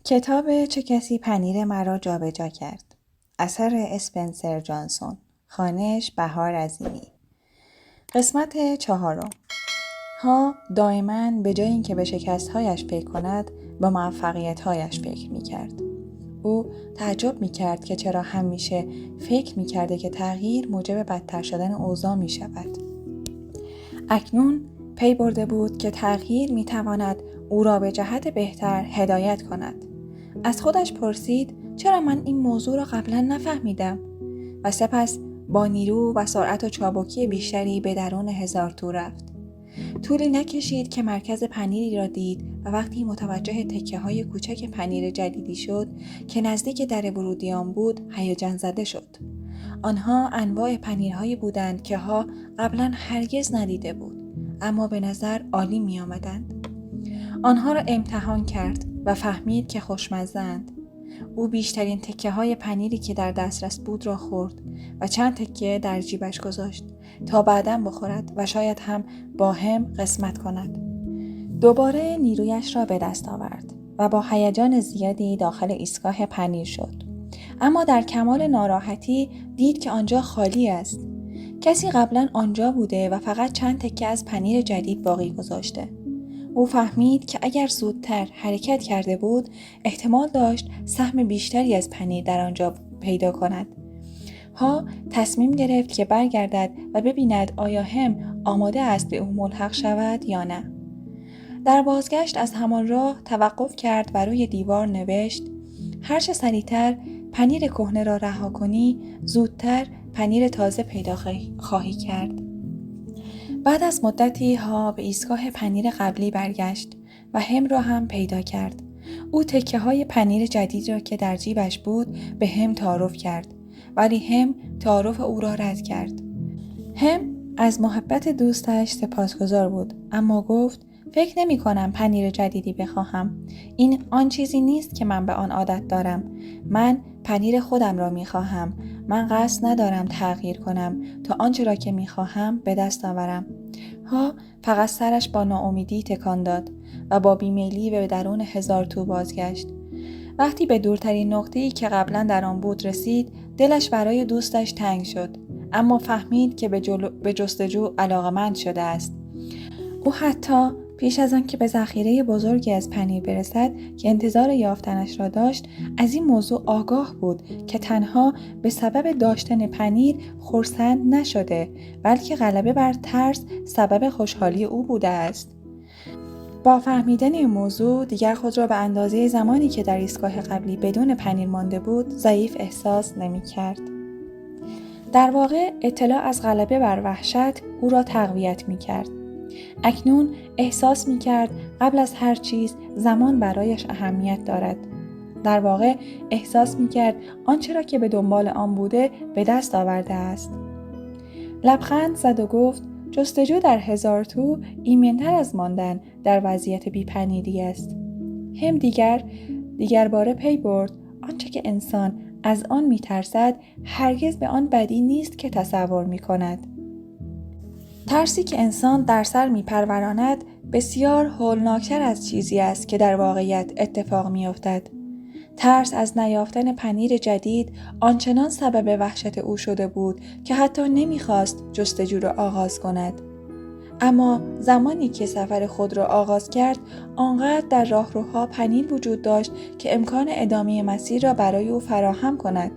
کتاب چه کسی پنیر مرا جابجا کرد. اثر اسپنسر جانسون. خوانش بهار عظیمی. قسمت 4. ها دائما به جای اینکه به شکست‌هایش فکر کند به موفقیت‌هایش فکر می‌کرد. او تعجب می‌کرد که چرا همیشه فکر می‌کرده که تغییر موجب بدتر شدن اوضاع می‌شود. اکنون پی برده بود که تغییر می‌تواند او را به جهت بهتر هدایت کند. از خودش پرسید چرا من این موضوع را قبلا نفهمیدم و سپس با نیرو و سرعت و چابکی بیشتری به درون هزار تو رفت. طولی نکشید که مرکز پنیری را دید و وقتی متوجه تکه‌های کوچک پنیر جدیدی شد که نزدیک در ورودی آن بود هیجان زده شد. آنها انواع پنیرهایی بودند که ها قبلا هرگز ندیده بود، اما به نظر عالی می آمدند. آنها را امتحان کرد و فهمید که خوشمزه‌اند. او بیشترین تکه های پنیری که در دسترس بود را خورد و چند تکه در جیبش گذاشت تا بعداً بخورد و شاید هم با هم قسمت کند. دوباره نیرویش را به دست آورد و با هیجان زیادی داخل ایستگاه پنیر شد. اما در کمال ناراحتی دید که آنجا خالی است. کسی قبلا آنجا بوده و فقط چند تکه از پنیر جدید باقی گذاشته. او فهمید که اگر زودتر حرکت کرده بود احتمال داشت سهم بیشتری از پنیر در آنجا پیدا کند. ها تصمیم گرفت که برگردد و ببیند آیا هم آماده است به او ملحق شود یا نه. در بازگشت از همان راه توقف کرد و روی دیوار نوشت هر چه سریعتر پنیر کهنه را رها کنی زودتر پنیر تازه پیدا خواهی کرد. بعد از مدتی ها به ایستگاه پنیر قبلی برگشت و هم را هم پیدا کرد. او تکه های پنیر جدید را که در جیبش بود به هم تعارف کرد، ولی هم تعارف او را رد کرد. هم از محبت دوستش سپاسگزار بود، اما گفت فکر نمی کنم پنیر جدیدی بخواهم. این آن چیزی نیست که من به آن عادت دارم. من پنیر خودم را می خواهم. من قصد ندارم تغییر کنم تا آنچه را که می خواهم به دست آورم. ها فقط سرش با ناامیدی تکان داد و با بیمیلی به درون هزار تو بازگشت. وقتی به دورترین نقطه‌ای که قبلا در آن بود رسید دلش برای دوستش تنگ شد، اما فهمید که به جستجو علاقه‌مند شده است. او حتی پیش از آن که به ذخیره بزرگی از پنیر برسد که انتظار یافتنش را داشت از این موضوع آگاه بود که تنها به سبب داشتن پنیر خرسند نشده، بلکه غلبه بر ترس سبب خوشحالی او بوده است. با فهمیدن این موضوع دیگر خود را به اندازه زمانی که در ایستگاه قبلی بدون پنیر مانده بود ضعیف احساس نمی‌کرد. در واقع اطلاع از غلبه بر وحشت او را تقویت می‌کرد. اکنون احساس می‌کرد قبل از هر چیز زمان برایش اهمیت دارد. در واقع احساس می‌کرد آنچه را که به دنبال آن بوده به دست آورده است. لبخند زد و گفت جستجو در هزار تو ایمن‌تر از ماندن در وضعیت بی‌پنیری است. هم دیگر باره پی برد آنچه که انسان از آن می‌ترسد هرگز به آن بدی نیست که تصور می‌کند. ترسی که انسان در سر می‌پروراند بسیار هولناکتر از چیزی است که در واقعیت اتفاق می‌افتد. ترس از نیافتن پنیر جدید آنچنان سبب وحشت او شده بود که حتی نمی‌خواست جستجو را آغاز کند. اما زمانی که سفر خود را آغاز کرد آنقدر در راهروها پنیر وجود داشت که امکان ادامه مسیر را برای او فراهم کند.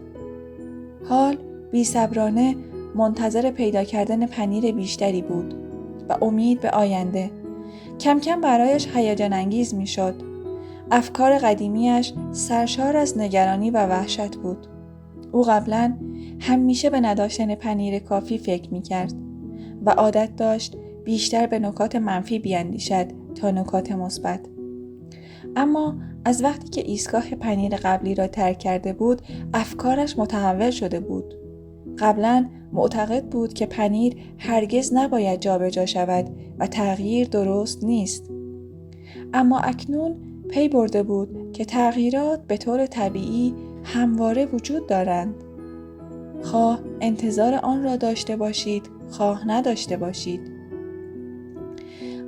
حال بی‌صبرانه منتظر پیدا کردن پنیر بیشتری بود و امید به آینده. کم کم برایش هیجان انگیز می شد. افکار قدیمیش سرشار از نگرانی و وحشت بود. او قبلا همیشه به نداشتن پنیر کافی فکر می کرد و عادت داشت بیشتر به نکات منفی بیاندیشد تا نکات مثبت. اما از وقتی که ایستگاه پنیر قبلی را ترک کرده بود افکارش متحول شده بود. قبلا معتقد بود که پنیر هرگز نباید جابجا شود و تغییر درست نیست. اما اکنون پی برده بود که تغییرات به طور طبیعی همواره وجود دارند. خواه انتظار آن را داشته باشید، خواه نداشته باشید.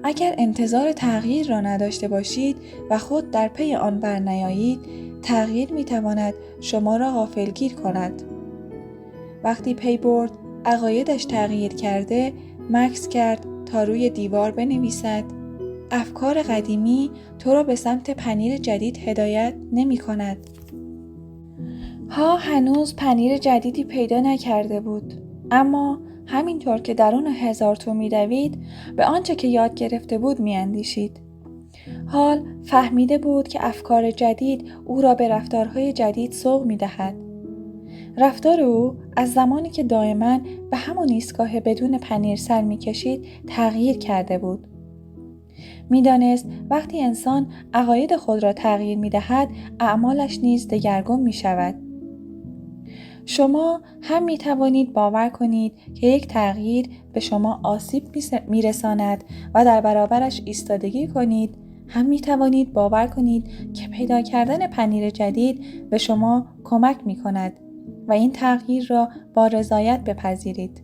اگر انتظار تغییر را نداشته باشید و خود در پی آن برنیایید، تغییر میتواند شما را غافلگیر کند. وقتی پی برد عقایدش تغییر کرده، مکث کرد تا روی دیوار بنویسد: افکار قدیمی تو را به سمت پنیر جدید هدایت نمی کند. ها هنوز پنیر جدیدی پیدا نکرده بود، اما همینطور که درون 1000 تو می‌دوید، به آنچه که یاد گرفته بود می‌اندیشید. حال فهمیده بود که افکار جدید او را به رفتارهای جدید سوق می‌دهد. رفتار او از زمانی که دائما به همان ایستگاه بدون پنیر سر می‌کشید تغییر کرده بود. می‌دانست وقتی انسان عقاید خود را تغییر می‌دهد، اعمالش نیز دگرگون می‌شود. شما هم می توانید باور کنید که یک تغییر به شما آسیب می‌رساند و در برابرش ایستادگی کنید، هم می توانید باور کنید که پیدا کردن پنیر جدید به شما کمک می کند و این تغییر را با رضایت بپذیرید.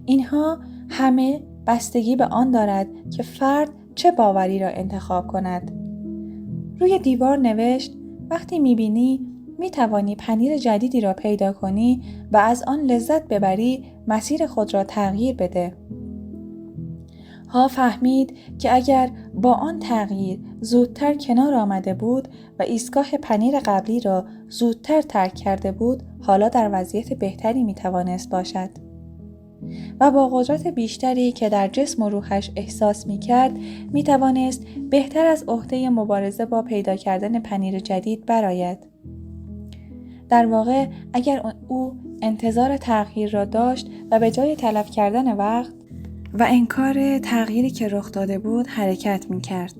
اینها همه بستگی به آن دارد که فرد چه باوری را انتخاب کند. روی دیوار نوشت: وقتی می‌بینی می توانی پنیر جدیدی را پیدا کنی و از آن لذت ببری، مسیر خود را تغییر بده. ها فهمید که اگر با آن تغییر زودتر کنار آمده بود و ایستگاه پنیر قبلی را زودتر ترک کرده بود، حالا در وضعیت بهتری می توانست باشد. و با قدرت بیشتری که در جسم و روحش احساس می کرد، می توانست بهتر از عهده مبارزه با پیدا کردن پنیر جدید برآید. در واقع اگر او انتظار تغییر را داشت و به جای تلف کردن وقت و انکار تغییری که رخ داده بود حرکت می کرد،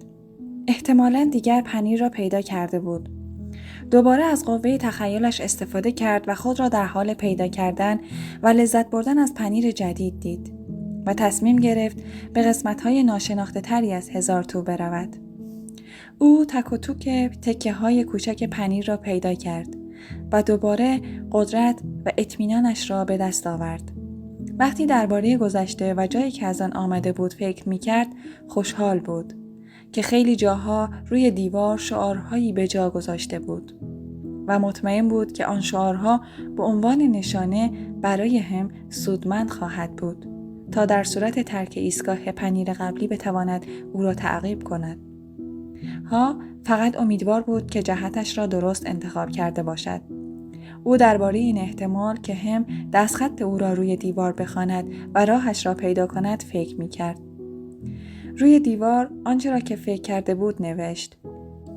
احتمالاً دیگر پنیر را پیدا کرده بود. دوباره از قوه تخیلش استفاده کرد و خود را در حال پیدا کردن و لذت بردن از پنیر جدید دید و تصمیم گرفت به قسمت‌های ناشناخته تری از 1000 تو برود. او تک و توک تکه های کوچک پنیر را پیدا کرد و دوباره قدرت و اطمینانش را به دست آورد. وقتی درباره گذشته و جایی که از آن آمده بود فکر می‌کرد، خوشحال بود که خیلی جاها روی دیوار شعارهایی به جا گذاشته بود و مطمئن بود که آن شعارها به عنوان نشانه برای هم سودمند خواهد بود تا در صورت ترک ایستگاه پنیر قبلی بتواند او را تعقیب کند. ها فقط امیدوار بود که جهتش را درست انتخاب کرده باشد. او درباره این احتمال که هم دستخط او را روی دیوار بخواند و راهش را پیدا کند فکر می‌کرد. روی دیوار آنچه را که فکر کرده بود نوشت: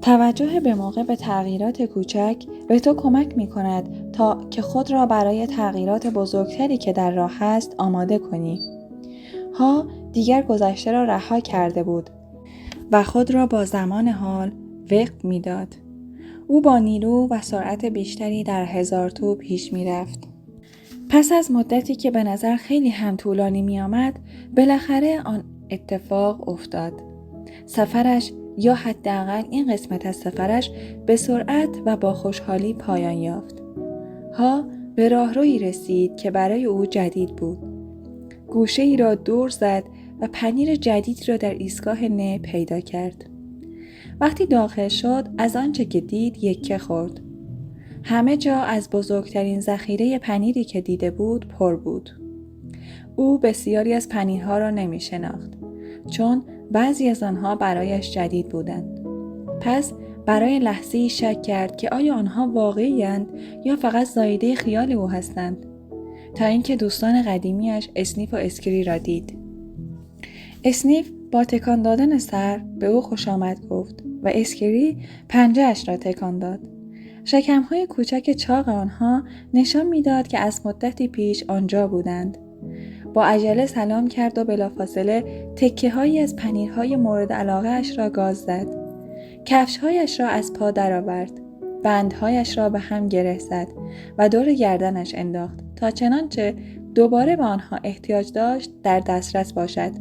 توجه به موقع به تغییرات کوچک به تو کمک می‌کند تا که خود را برای تغییرات بزرگتری که در راه است آماده کنی. ها دیگر گذشته را رها کرده بود و خود را با زمان حال وقت می‌داد. او با نیرو و سرعت بیشتری در 1000 تو پیش می‌رفت. پس از مدتی که به نظر خیلی هم طولانی می‌آمد، بالاخره آن اتفاق افتاد. سفرش یا حداقل این قسمت از سفرش به سرعت و با خوشحالی پایان یافت. ها به راهرویی رسید که برای او جدید بود. گوشه‌ای را دور زد و پنیر جدید را در ایستگاه نه پیدا کرد. وقتی داخل شد از آنچه که دید یکه خورد. همه جا از بزرگترین ذخیره پنیری که دیده بود پر بود. او بسیاری از پنیرها را نمی شناخت چون بعضی از آنها برایش جدید بودند. پس برای لحظه‌ای شک کرد که آیا آنها واقعی‌اند یا فقط زایده خیال او هستند، تا اینکه دوستان قدیمیش اسنیف و اسکری را دید. اسنیف با تکان دادن سر به او خوش آمد گفت و اسکری پنجه‌اش را تکان داد. شکم‌های کوچک چاق آنها نشان می‌داد که از مدتی پیش آنجا بودند. با عجله سلام کرد و بلافاصله تکه‌هایی از پنیرهای مورد علاقه‌اش را گاز زد. کفش‌هایش را از پا درآورد، بندهایش را به هم گره زد و دور گردنش انداخت تا چنانچه دوباره به آنها احتیاج داشت در دسترس باشد.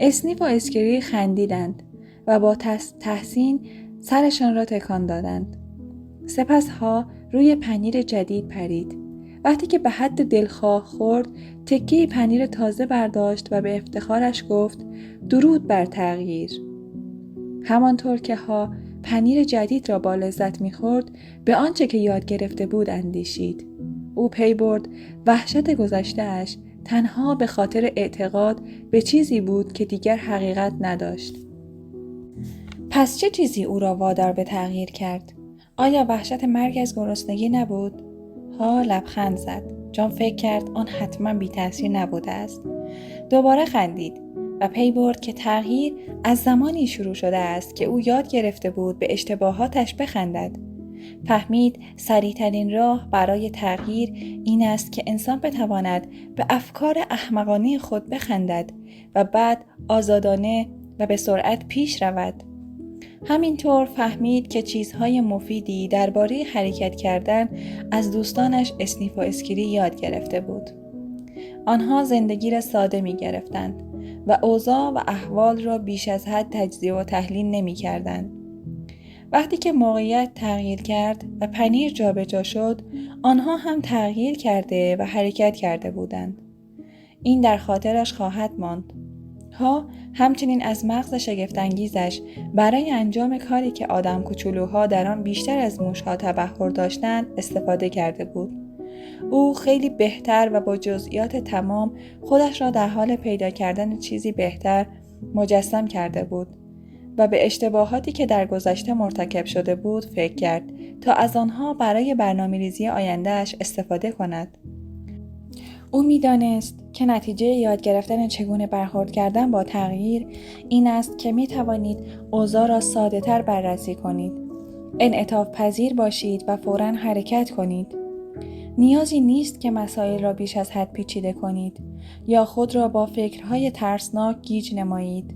اسنیف و اسکری خندیدند و با تحسین سرشان را تکان دادند. سپس ها روی پنیر جدید پرید وقتی که به حد دلخواه خورد، تکه پنیر تازه برداشت و به افتخارش گفت درود بر تغییر. همانطور که ها پنیر جدید را با لذت می‌خورد، به آنچه که یاد گرفته بود اندیشید. او پی برد وحشت گذشته‌اش تنها به خاطر اعتقاد به چیزی بود که دیگر حقیقت نداشت. پس چه چیزی او را وادار به تغییر کرد؟ آیا وحشت مرگ از گرسنگی نبود؟ ها لبخند زد. جان فکر کرد آن حتما بی تأثیر نبوده است. دوباره خندید و پی برد که تغییر از زمانی شروع شده است که او یاد گرفته بود به اشتباهاتش بخندد. فهمید سریع‌ترین راه برای تغییر این است که انسان بتواند به افکار احمقانه خود بخندد و بعد آزادانه و به سرعت پیش رود. همینطور فهمید که چیزهای مفیدی درباره حرکت کردن از دوستانش اسنیف و اسکیری یاد گرفته بود. آنها زندگی را ساده می گرفتند و اوضاع و احوال را بیش از حد تجزیه و تحلیل نمی کردند. وقتی که موقعیت تغییر کرد و پنیر جابجا شد، آنها هم تغییر کرده و حرکت کرده بودند. این در خاطرش خواهد ماند. ها همچنین از مغز شگفت‌انگیزش برای انجام کاری که آدم کوچولوها در آن بیشتر از موشها تبحر داشتند استفاده کرده بود. او خیلی بهتر و با جزئیات تمام خودش را در حال پیدا کردن چیزی بهتر مجسم کرده بود و به اشتباهاتی که در گذشته مرتکب شده بود فکر کرد تا از آنها برای برنامه‌ریزی آینده‌اش استفاده کند. او می‌دانست که نتیجه یاد گرفتن چگونه برخورد کردن با تغییر این است که می‌توانید اوضاع را ساده‌تر بررسی کنید، انعطاف پذیر باشید و فوراً حرکت کنید. نیازی نیست که مسائل را بیش از حد پیچیده کنید یا خود را با فکرهای ترسناک گیج نمایید.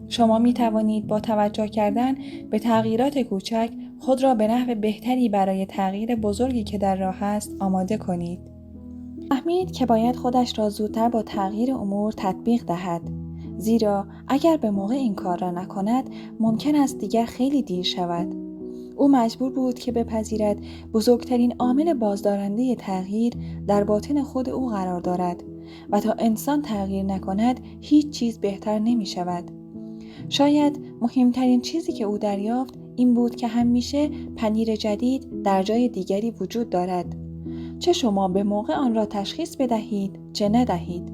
شما می توانید با توجه کردن به تغییرات کوچک خود را به نحو بهتری برای تغییر بزرگی که در راه است آماده کنید. فهمید که باید خودش را زودتر با تغییر امور تطبیق دهد، زیرا اگر به موقع این کار را نکند ممکن است دیگر خیلی دیر شود. او مجبور بود که بپذیرد بزرگترین عامل بازدارنده تغییر در باطن خود او قرار دارد و تا انسان تغییر نکند هیچ چیز بهتر نمی شود. شاید مهمترین چیزی که او دریافت این بود که همیشه پنیر جدید در جای دیگری وجود دارد، چه شما به موقع آن را تشخیص بدهید چه ندهید.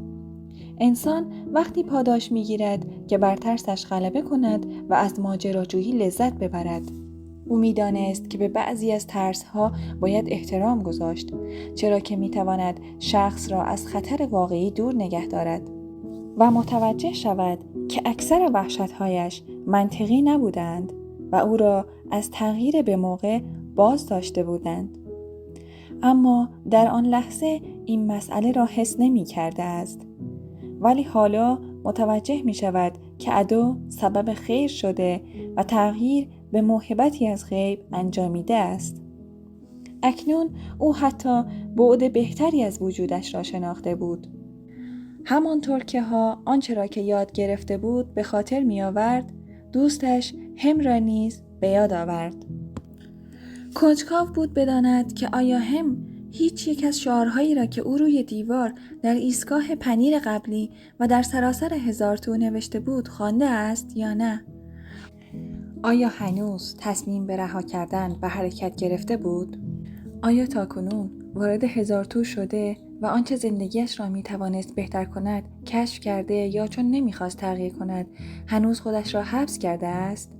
انسان وقتی پاداش می‌گیرد که بر ترسش غلبه کند و از ماجراجویی لذت ببرد. او می‌دانست که به بعضی از ترس‌ها باید احترام گذاشت، چرا که می‌تواند شخص را از خطر واقعی دور نگه دارد و متوجه شود که اکثر وحشت‌هایش منطقی نبودند و او را از تغییر به موقع باز داشته بودند. اما در آن لحظه این مسئله را حس نمی‌کرده است. ولی حالا متوجه می‌شود که عدو سبب خیر شده و تغییر به موهبتی از غیب انجامیده است. اکنون او حتی بعد بهتری از وجودش را شناخته بود. همانطور که آنچه را که یاد گرفته بود به خاطر می آورد، دوستش هم را نیز به یاد آورد. کنجکاو بود بداند که آیا هم هیچ یک از شعارهایی را که او روی دیوار در ایستگاه پنیر قبلی و در سراسر هزار تو نوشته بود خوانده است یا نه. آیا هنوز تصمیم به رها کردن و حرکت گرفته بود؟ آیا تاکنون وارد هزار تو شده و آنچه زندگیش را می توانست بهتر کند کشف کرده یا چون نمیخواست تغییر کند هنوز خودش را حبس کرده است؟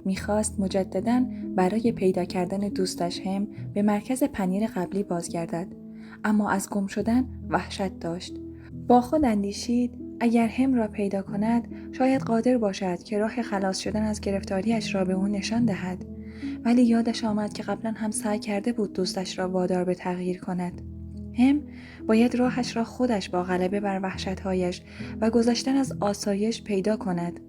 میخواست مجدداً برای پیدا کردن دوستش هم به مرکز پنیر قبلی بازگردد، اما از گم شدن وحشت داشت. با خود اندیشید اگر هم را پیدا کند شاید قادر باشد که راه خلاص شدن از گرفتاریش را به او نشان دهد. ولی یادش آمد که قبلا هم سعی کرده بود دوستش را وادار به تغییر کند. هم باید راهش را خودش با غلبه بر وحشت‌هایش و گذشتن از آسایش پیدا کند.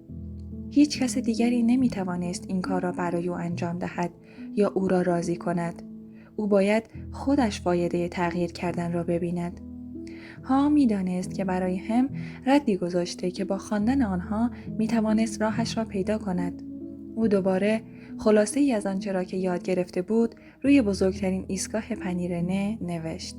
هیچ کس دیگری نمیتوانست این کار را برای او انجام دهد یا او را راضی کند. او باید خودش فایده تغییر کردن را ببیند. میدانست که برای هم ردی گذاشته که با خواندن آنها میتوانست راهش را پیدا کند. او دوباره خلاصه ای از آنچه را که یاد گرفته بود روی بزرگترین ایستگاه پنیرنه نوشت.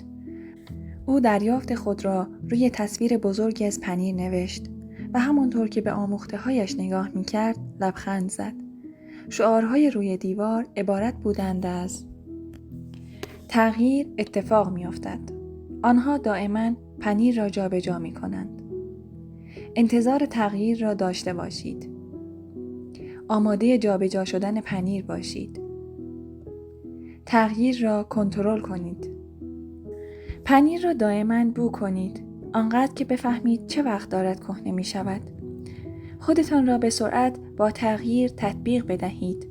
او دریافت خود را روی تصویر بزرگی از پنیر نوشت و همانطور که به آموخته‌هایش نگاه می‌کرد لبخند زد. شعارهای روی دیوار عبارت بودند از تغییر اتفاق می‌افتد. آنها دائما پنیر را جابجا می‌کنند. انتظار تغییر را داشته باشید. آماده جابجا شدن پنیر باشید. تغییر را کنترل کنید. پنیر را دائما بو کنید، آنقدر که بفهمید چه وقت دارد کهنه می شود. خودتان را به سرعت با تغییر تطبیق بدهید.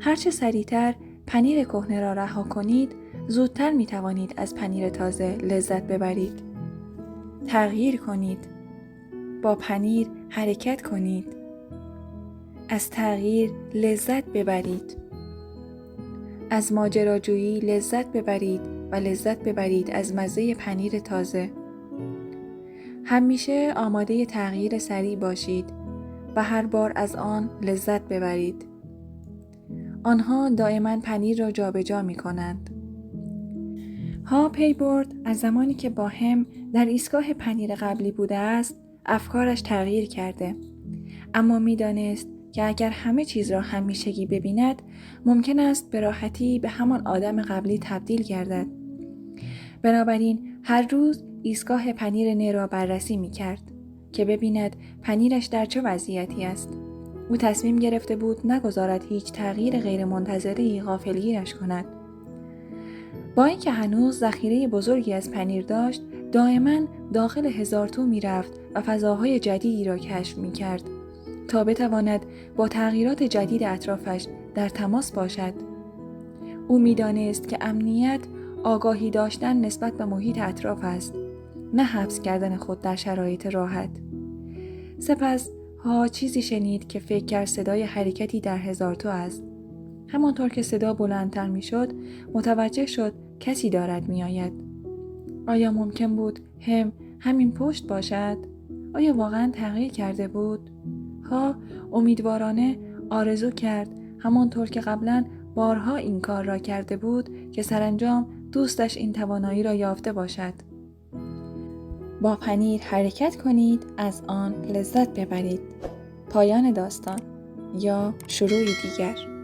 هرچه سریعتر پنیر کهنه را رها کنید، زودتر می توانید از پنیر تازه لذت ببرید. تغییر کنید. با پنیر حرکت کنید. از تغییر لذت ببرید. از ماجراجویی لذت ببرید و لذت ببرید از مزه پنیر تازه. همیشه آماده تغییر سریع باشید و هر بار از آن لذت ببرید. آنها دائما پنیر را جابجا می کنند. ها پی برد از زمانی که با هم در ایستگاه پنیر قبلی بوده است، افکارش تغییر کرده. اما می دانست که اگر همه چیز را همیشگی ببیند، ممکن است به راحتی به همان آدم قبلی تبدیل گردد. بنابراین هر روز ایستگاه پنیر نه را بررسی می کرد که ببیند پنیرش در چه وضعیتی است. او تصمیم گرفته بود نگذارد هیچ تغییر غیرمنتظره‌ای غافلگیرش کند. با اینکه هنوز ذخیره بزرگی از پنیر داشت، دائما داخل هزارتو می رفت و فضاهای جدیدی را کشف می کرد تا بتواند با تغییرات جدید اطرافش در تماس باشد. او می دانست که امنیت آگاهی داشتن نسبت به محیط اطراف است، نه حبس کردن خود در شرایط راحت. سپس چیزی شنید که فکر کرد صدای حرکتی در هزارتو است. همانطور که صدا بلندتر می شد، متوجه شد کسی دارد می آید. آیا ممکن بود همین پشت باشد؟ آیا واقعا تغییر کرده بود؟ امیدوارانه آرزو کرد همانطور که قبلا بارها این کار را کرده بود که سرانجام دوستش این توانایی را یافته باشد. با پنیر حرکت کنید، از آن لذت ببرید. پایان داستان یا شروعی دیگر.